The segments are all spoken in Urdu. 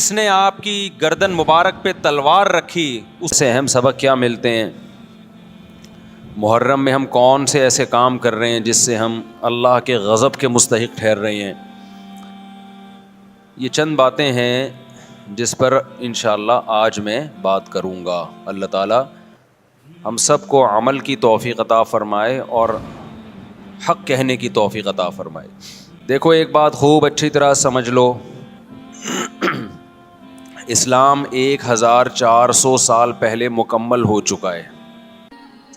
جس نے آپ کی گردن مبارک پہ تلوار رکھی، اس سے اہم سبق کیا ملتے ہیں؟ محرم میں ہم کون سے ایسے کام کر رہے ہیں جس سے ہم اللہ کے غضب کے مستحق ٹھہر رہے ہیں؟ یہ چند باتیں ہیں جس پر انشاءاللہ آج میں بات کروں گا۔ اللہ تعالیٰ ہم سب کو عمل کی توفیق عطا فرمائے اور حق کہنے کی توفیق عطا فرمائے۔ دیکھو ایک بات خوب اچھی طرح سمجھ لو، اسلام 1400 سال پہلے مکمل ہو چکا ہے۔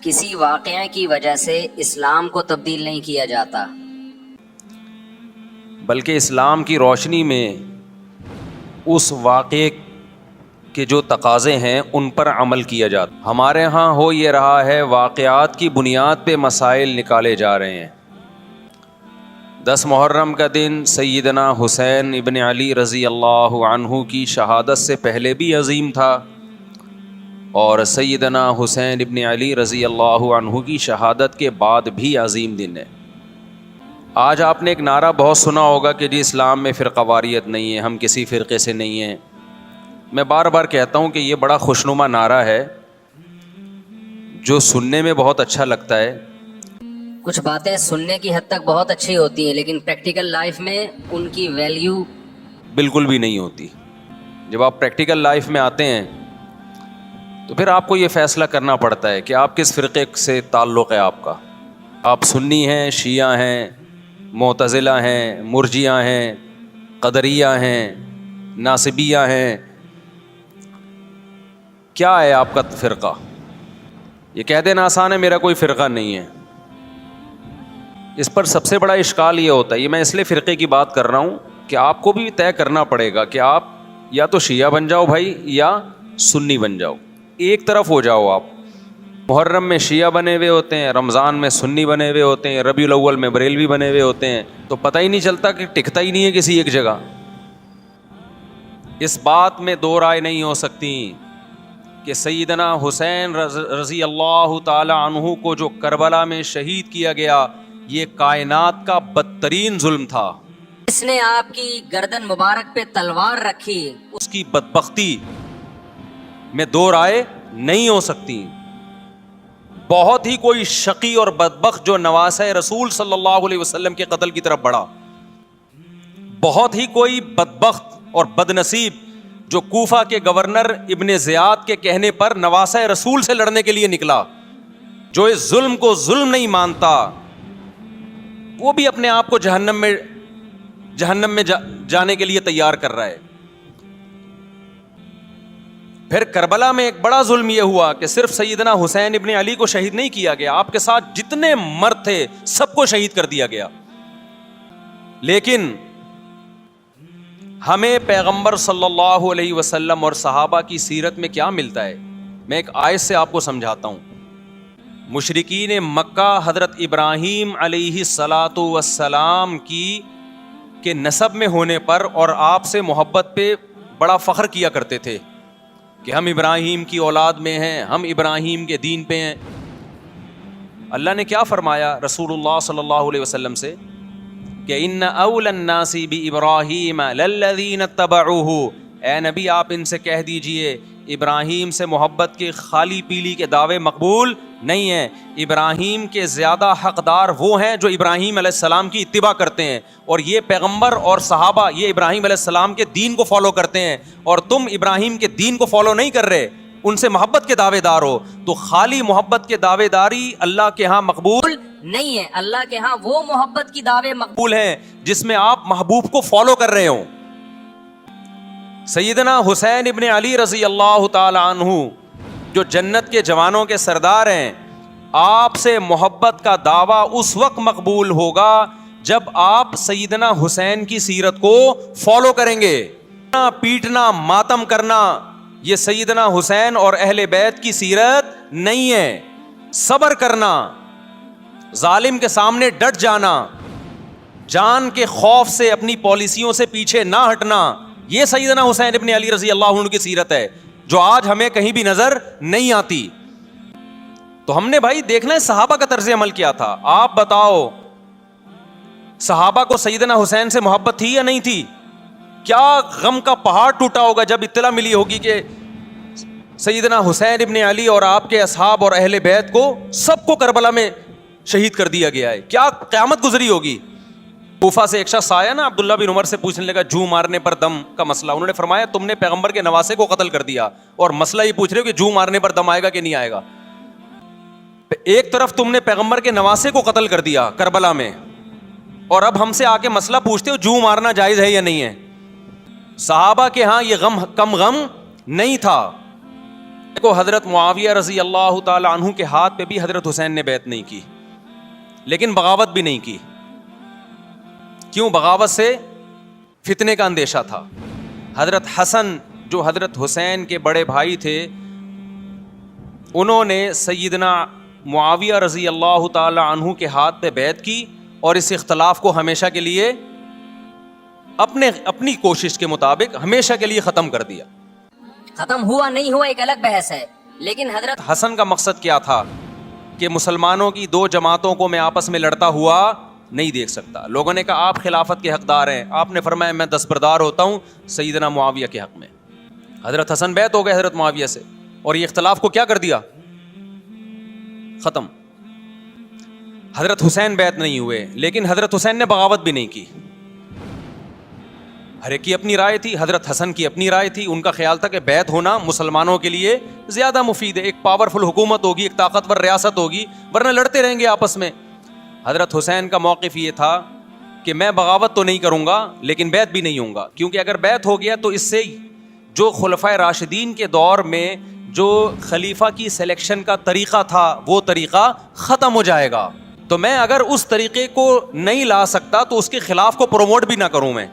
کسی واقعے کی وجہ سے اسلام کو تبدیل نہیں کیا جاتا، بلکہ اسلام کی روشنی میں اس واقعے کے جو تقاضے ہیں ان پر عمل کیا جاتا۔ ہمارے ہاں ہو یہ رہا ہے، واقعات کی بنیاد پہ مسائل نکالے جا رہے ہیں۔ 10 محرم کا دن سیدنا حسین ابن علی رضی اللہ عنہ کی شہادت سے پہلے بھی عظیم تھا، اور سیدنا حسین ابن علی رضی اللہ عنہ کی شہادت کے بعد بھی عظیم دن ہے۔ آج آپ نے ایک نعرہ بہت سنا ہوگا کہ جی اسلام میں فرقہ واریت نہیں ہے، ہم کسی فرقے سے نہیں ہیں۔ میں بار بار کہتا ہوں کہ یہ بڑا خوشنما نعرہ ہے جو سننے میں بہت اچھا لگتا ہے۔ کچھ باتیں سننے کی حد تک بہت اچھی ہوتی ہیں لیکن پریکٹیکل لائف میں ان کی ویلیو بالکل بھی نہیں ہوتی۔ جب آپ پریکٹیکل لائف میں آتے ہیں تو پھر آپ کو یہ فیصلہ کرنا پڑتا ہے کہ آپ کس فرقے سے تعلق ہے آپ کا۔ آپ سنی ہیں، شیعہ ہیں، معتزلہ ہیں، مرجیہ ہیں، قدریہ ہیں، ناصبیہ ہیں، کیا ہے آپ کا فرقہ؟ یہ کہہ دینا آسان ہے، میرا کوئی فرقہ نہیں ہے۔ اس پر سب سے بڑا اشکال یہ ہوتا ہے، یہ میں اس لیے فرقے کی بات کر رہا ہوں کہ آپ کو بھی طے کرنا پڑے گا کہ آپ یا تو شیعہ بن جاؤ بھائی یا سنی بن جاؤ، ایک طرف ہو جاؤ آپ۔ محرم میں شیعہ بنے ہوئے ہوتے ہیں، رمضان میں سنی بنے ہوئے ہوتے ہیں، ربیع الاول میں بریلوی بنے ہوئے ہوتے ہیں، تو پتہ ہی نہیں چلتا کہ ٹکتا ہی نہیں ہے کسی ایک جگہ۔ اس بات میں دو رائے نہیں ہو سکتی کہ سیدنا حسین رضی اللہ تعالی عنہ کو جو کربلا میں شہید کیا گیا، یہ کائنات کا بدترین ظلم تھا۔ جس نے آپ کی گردن مبارک پہ تلوار رکھی، اس کی بدبختی میں دو رائے نہیں ہو سکتی۔ بہت ہی کوئی شقی اور بدبخت جو نواسہ رسول صلی اللہ علیہ وسلم کے قتل کی طرف بڑھا، بہت ہی کوئی بدبخت اور بدنصیب جو کوفہ کے گورنر ابن زیاد کے کہنے پر نواسہ رسول سے لڑنے کے لیے نکلا، جو اس ظلم کو ظلم نہیں مانتا، وہ بھی اپنے آپ کو جہنم میں جانے کے لیے تیار کر رہا ہے۔ پھر کربلا میں ایک بڑا ظلم یہ ہوا کہ صرف سیدنا حسین ابن علی کو شہید نہیں کیا گیا، آپ کے ساتھ جتنے مرد تھے سب کو شہید کر دیا گیا۔ لیکن ہمیں پیغمبر صلی اللہ علیہ وسلم اور صحابہ کی سیرت میں کیا ملتا ہے؟ میں ایک آیت سے آپ کو سمجھاتا ہوں۔ مشرکین مکہ حضرت ابراہیم علیہ الصلاۃ والسلام کے نسب میں ہونے پر اور آپ سے محبت پہ بڑا فخر کیا کرتے تھے کہ ہم ابراہیم کی اولاد میں ہیں، ہم ابراہیم کے دین پہ ہیں۔ اللہ نے کیا فرمایا رسول اللہ صلی اللہ علیہ وسلم سے کہ ان اول الناس بابراہیم للذین اتبعوہ، اے نبی آپ ان سے کہہ دیجئے ابراہیم سے محبت کے خالی پیلی کے دعوے مقبول نہیں ہیں۔ ابراہیم کے زیادہ حقدار وہ ہیں جو ابراہیم علیہ السلام کی اتباع کرتے ہیں، اور یہ پیغمبر اور صحابہ یہ ابراہیم علیہ السلام کے دین کو فالو کرتے ہیں، اور تم ابراہیم کے دین کو فالو نہیں کر رہے، ان سے محبت کے دعوے دار ہو۔ تو خالی محبت کے دعوے داری اللہ کے ہاں مقبول نہیں ہے، اللہ کے ہاں وہ محبت کی دعوے مقبول ہیں جس میں آپ محبوب کو فالو کر رہے ہوں۔ سیدنا حسین ابن علی رضی اللہ تعالی عنہ جو جنت کے جوانوں کے سردار ہیں، آپ سے محبت کا دعویٰ اس وقت مقبول ہوگا جب آپ سیدنا حسین کی سیرت کو فالو کریں گے۔ پیٹنا، ماتم کرنا یہ سیدنا حسین اور اہل بیت کی سیرت نہیں ہے۔ صبر کرنا، ظالم کے سامنے ڈٹ جانا، جان کے خوف سے اپنی پالیسیوں سے پیچھے نہ ہٹنا، یہ سیدنا حسین ابن علی رضی اللہ عنہ کی سیرت ہے جو آج ہمیں کہیں بھی نظر نہیں آتی۔ تو ہم نے بھائی دیکھنا ہے صحابہ کا طرز عمل کیا تھا۔ آپ بتاؤ صحابہ کو سیدنا حسین سے محبت تھی یا نہیں تھی؟ کیا غم کا پہاڑ ٹوٹا ہوگا جب اطلاع ملی ہوگی کہ سیدنا حسین ابن علی اور آپ کے اصحاب اور اہل بیت کو سب کو کربلا میں شہید کر دیا گیا ہے. کیا قیامت گزری ہوگی. کوفہ سے ایک شخص آیا نا, عبداللہ بن عمر سے پوچھنے لگا جو مارنے پر دم کا مسئلہ. انہوں نے فرمایا تم نے پیغمبر کے نواسے کو قتل کر دیا اور مسئلہ یہ پوچھ رہے ہو کہ جو مارنے پر دم آئے گا کہ نہیں آئے گا. ایک طرف تم نے پیغمبر کے نواسے کو قتل کر دیا کربلا میں, اور اب ہم سے آ کے مسئلہ پوچھتے ہو جو مارنا جائز ہے یا نہیں ہے. صحابہ کے ہاں یہ غم کم غم نہیں تھا. کو حضرت معاویہ رضی اللہ تعالی عنہ کے ہاتھ پہ بھی حضرت حسین نے بیعت نہیں کی, لیکن بغاوت بھی نہیں کی. کیوں؟ بغاوت سے فتنے کا اندیشہ تھا. حضرت حسن جو حضرت حسین کے بڑے بھائی تھے, انہوں نے سیدنا معاویہ رضی اللہ تعالی عنہ کے ہاتھ پہ بیعت کی اور اس اختلاف کو ہمیشہ کے لیے اپنی کوشش کے مطابق ہمیشہ کے لیے ختم کر دیا. ختم ہوا نہیں ہوا ایک الگ بحث ہے, لیکن حضرت حسن کا مقصد کیا تھا کہ مسلمانوں کی دو جماعتوں کو میں آپس میں لڑتا ہوا نہیں دیکھ سکتا. لوگوں نے کہا آپ خلافت کے حقدار ہیں, آپ نے فرمایا میں دستبردار ہوتا ہوں سیدنا معاویہ کے حق میں. حضرت حسن بیعت ہو گئے حضرت معاویہ سے, اور یہ اختلاف کو کیا کر دیا؟ ختم. حضرت حسین بیعت نہیں ہوئے, لیکن حضرت حسین نے بغاوت بھی نہیں کی. ہر ایک کی اپنی رائے تھی, حضرت حسن کی اپنی رائے تھی. ان کا خیال تھا کہ بیعت ہونا مسلمانوں کے لیے زیادہ مفید ہے, ایک پاورفل حکومت ہوگی, ایک طاقتور ریاست ہوگی, ورنہ لڑتے رہیں گے آپس میں. حضرت حسین کا موقف یہ تھا کہ میں بغاوت تو نہیں کروں گا لیکن بیعت بھی نہیں ہوں گا, کیونکہ اگر بیعت ہو گیا تو اس سے جو خلفائے راشدین کے دور میں جو خلیفہ کی سلیکشن کا طریقہ تھا وہ طریقہ ختم ہو جائے گا. تو میں اگر اس طریقے کو نہیں لا سکتا تو اس کے خلاف کو پروموٹ بھی نہ کروں میں.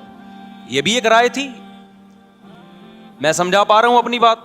یہ بھی ایک رائے تھی. میں سمجھا پا رہا ہوں اپنی بات؟